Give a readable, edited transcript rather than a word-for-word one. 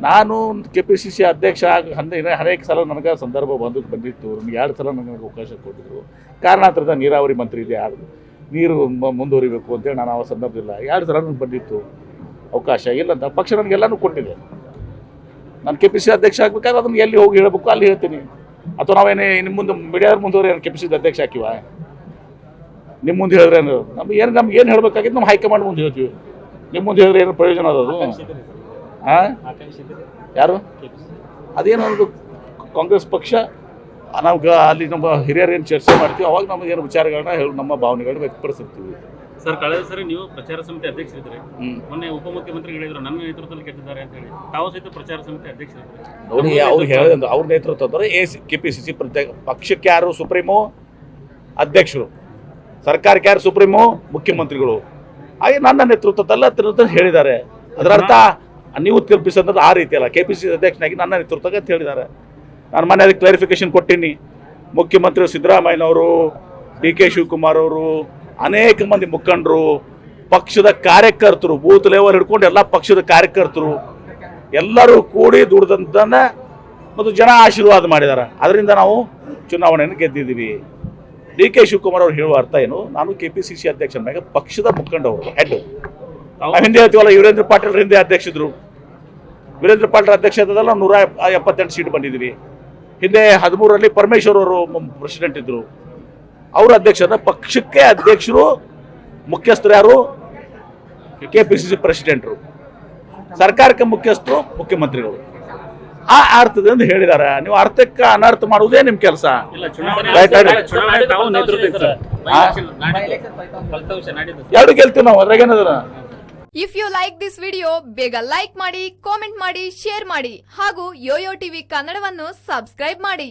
ನಾನು KPCC ಅಧ್ಯಕ್ಷ ಅನೇಕ ಸಲ ನನಗೆ ಸಂದರ್ಭ ಬಂದಿತ್ತು. ನನಗೆ 2 ಸಲ ನನಗೆ ಅವಕಾಶ ಕೊಟ್ಟಿದ್ರು. ಕಾರಣಾಂತರದ ನೀರಾವರಿ ಮಂತ್ರಿ ಇದೆ, ನೀರು ಮುಂದುವರಿಬೇಕು ಅಂತೇಳಿ ನಾನು ಆ ಸಂದರ್ಭದಿಲ್ಲ. 2 ಸಲ ನನಗೆ ಬಂದಿತ್ತು ಅವಕಾಶ. ಇಲ್ಲ ಅಂತ ಪಕ್ಷ ನನಗೆಲ್ಲನೂ ಕೊಟ್ಟಿದೆ. ನಾನು KPCC ಅಧ್ಯಕ್ಷ ಆಗಬೇಕಾದ್ರೆ ಅದನ್ನು ಎಲ್ಲಿ ಹೋಗಿ ಹೇಳಬೇಕು ಅಲ್ಲಿ ಹೇಳ್ತೀನಿ. ಅಥವಾ ನಾವೇನೇ ನಿಮ್ಮ ಮುಂದೆ ಮೀಡಿಯಾದ ಮುಂದುವರಿ KPCC ಅಧ್ಯಕ್ಷ ಹಾಕಿವ ನಿಮ್ಮ ಮುಂದೆ ಹೇಳಿದ್ರೆ ನಮ್ಗೆ ಏನು ಹೇಳಬೇಕಾಗಿತ್ತು ನಮ್ಮ ಹೈಕಮಾಂಡ್ ಮುಂದೆ ಹೇಳ್ತೀವಿ. ನಿಮ್ಮ ಮುಂದೆ ಹೇಳಿದ್ರೆ ಏನು ಪ್ರಯೋಜನ ಅದದು? ಹಾಂ, ಯಾರು ಅದೇನೊಂದು ಕಾಂಗ್ರೆಸ್ ಪಕ್ಷ ನಾವು ಅಲ್ಲಿ ನಮ್ಮ ಹಿರಿಯರು ಏನು ಚರ್ಚೆ ಮಾಡ್ತೀವಿ ಅವಾಗ ನಮಗೆ ಏನು ವಿಚಾರಗಳನ್ನ ನಮ್ಮ ಭಾವನೆಗಳನ್ನ ವ್ಯಕ್ತಪಡಿಸಿರ್ತೀವಿ. ಸರ್, ಕಳೆದ ಸರಿ ನೀವು ಪ್ರಚಾರ ಸಮಿತಿ ಅಧ್ಯಕ್ಷರಿದ್ದರೆ, ಮೊನ್ನೆ ಉಪಮುಖ್ಯಮಂತ್ರಿ ಹೇಳಿದ್ರು ನನ್ನ ನೇತೃತ್ವದಲ್ಲಿ ಗೆದ್ದಿದ್ದಾರೆ ಅಂತ ಹೇಳಿ. ತಾವು ಸಹಿತ ಪ್ರಚಾರ ಸಮಿತಿ ಅಧ್ಯಕ್ಷರಿದ್ದರೆ ನೋಡಿ, ಅವ್ರು ಹೇಳಿದ್ರು ಅವ್ರ ನೇತೃತ್ವದವರು KPCC ಪ್ರತ್ಯೇಕ ಪಕ್ಷಕ್ಕೆ ಯಾರು ಸುಪ್ರೀಮೋ ಅಧ್ಯಕ್ಷರು, ಸರ್ಕಾರಕ್ಕೆ ಯಾರು ಸುಪ್ರೀಮೋ ಮುಖ್ಯಮಂತ್ರಿಗಳು. ಹಾಗೆ ನನ್ನ ನೇತೃತ್ವದಲ್ಲಿ ಹೇಳಿದ್ದಾರೆ. ಅದರ ಅರ್ಥ ನೀವು ಕಲ್ಪಿಸೋದು ಆ ರೀತಿ ಅಲ್ಲ. KPCC ಅಧ್ಯಕ್ಷನಾಗಿ ನನ್ನ ನೇತೃತ್ವಕ್ಕೆ ಅಂತ ಹೇಳಿದ್ದಾರೆ. ನಾನು ಮೊನ್ನೆ ಅದಕ್ಕೆ ಕ್ಲಾರಿಫಿಕೇಶನ್ ಕೊಟ್ಟೀನಿ. ಮುಖ್ಯಮಂತ್ರಿ ಸಿದ್ದರಾಮಯ್ಯನವರು, DK ಶಿವಕುಮಾರ್ ಅವರು, ಅನೇಕ ಮಂದಿ ಮುಖಂಡರು, ಪಕ್ಷದ ಕಾರ್ಯಕರ್ತರು, ಬೂತ್ ಲೆವೆಲ್ ಹಿಡ್ಕೊಂಡು ಎಲ್ಲ ಪಕ್ಷದ ಕಾರ್ಯಕರ್ತರು ಎಲ್ಲರೂ ಕೂಡಿ ದುಡ್ದಂತನ್ನ ಮತ್ತು ಜನ ಆಶೀರ್ವಾದ ಮಾಡಿದ್ದಾರೆ. ಅದರಿಂದ ನಾವು ಚುನಾವಣೆಯನ್ನು ಗೆದ್ದಿದ್ದೀವಿ. DK ಶಿವಕುಮಾರ್ ಅವರು ಹೇಳುವ ಅರ್ಥ ಏನು? ನಾನು KPCC ಅಧ್ಯಕ್ಷನ ಮ್ಯಾಗ ಪಕ್ಷದ ಮುಖಂಡವರು ಹೆಡ್. ನಾವು ಹಿಂದೆ ಹೇಳ್ತೀವಲ್ಲ, ವೀರೇಂದ್ರ ಪಾಟೀಲ್ ಹಿಂದೆ ಅಧ್ಯಕ್ಷರು. ವೀರೇಂದ್ರ ಪಾಟೀಲ್ ಅಧ್ಯಕ್ಷ ಇದ್ದಲ್ಲ 178 ಸೀಟ್ ಬಂದಿದ್ದೀವಿ. ಹಿಂದೆ 13ರಲ್ಲಿ ಪರಮೇಶ್ವರ್ ಅವರು ಪ್ರೆಸಿಡೆಂಟ್ ಇದ್ದರು. ಅವರು ಅಧ್ಯಕ್ಷರ ಪಕ್ಷಕ್ಕೆ ಅಧ್ಯಕ್ಷರು, ಮುಖ್ಯಸ್ಥರು ಯಾರು? KPCC ಪ್ರೆಸಿಡೆಂಟ್ರು. ಸರ್ಕಾರಕ್ಕೆ ಮುಖ್ಯಸ್ಥರು ಮುಖ್ಯಮಂತ್ರಿಗಳು. ಆ ಅರ್ಥದಿಂದ ಹೇಳಿದ್ದಾರೆ. ನೀವು ಅರ್ಥಕ್ಕೆ ಅನರ್ಥ ಮಾಡುವುದೇ ನಿಮ್ಮ ಕೆಲಸ. ಎರಡು ಗೆಲ್ತೀವಿ ನಾವು, ಅದ್ರಾಗೇನದ. If you like this video ಬೇಗ ಲೈಕ್ ಮಾಡಿ, ಕಾಮೆಂಟ್ ಮಾಡಿ, ಶೇರ್ ಮಾಡಿ ಹಾಗೂ ಯೋಯೋ ಟಿವಿ ಕನ್ನಡವನ್ನು ಸಬ್ಸ್ಕ್ರೈಬ್ ಮಾಡಿ.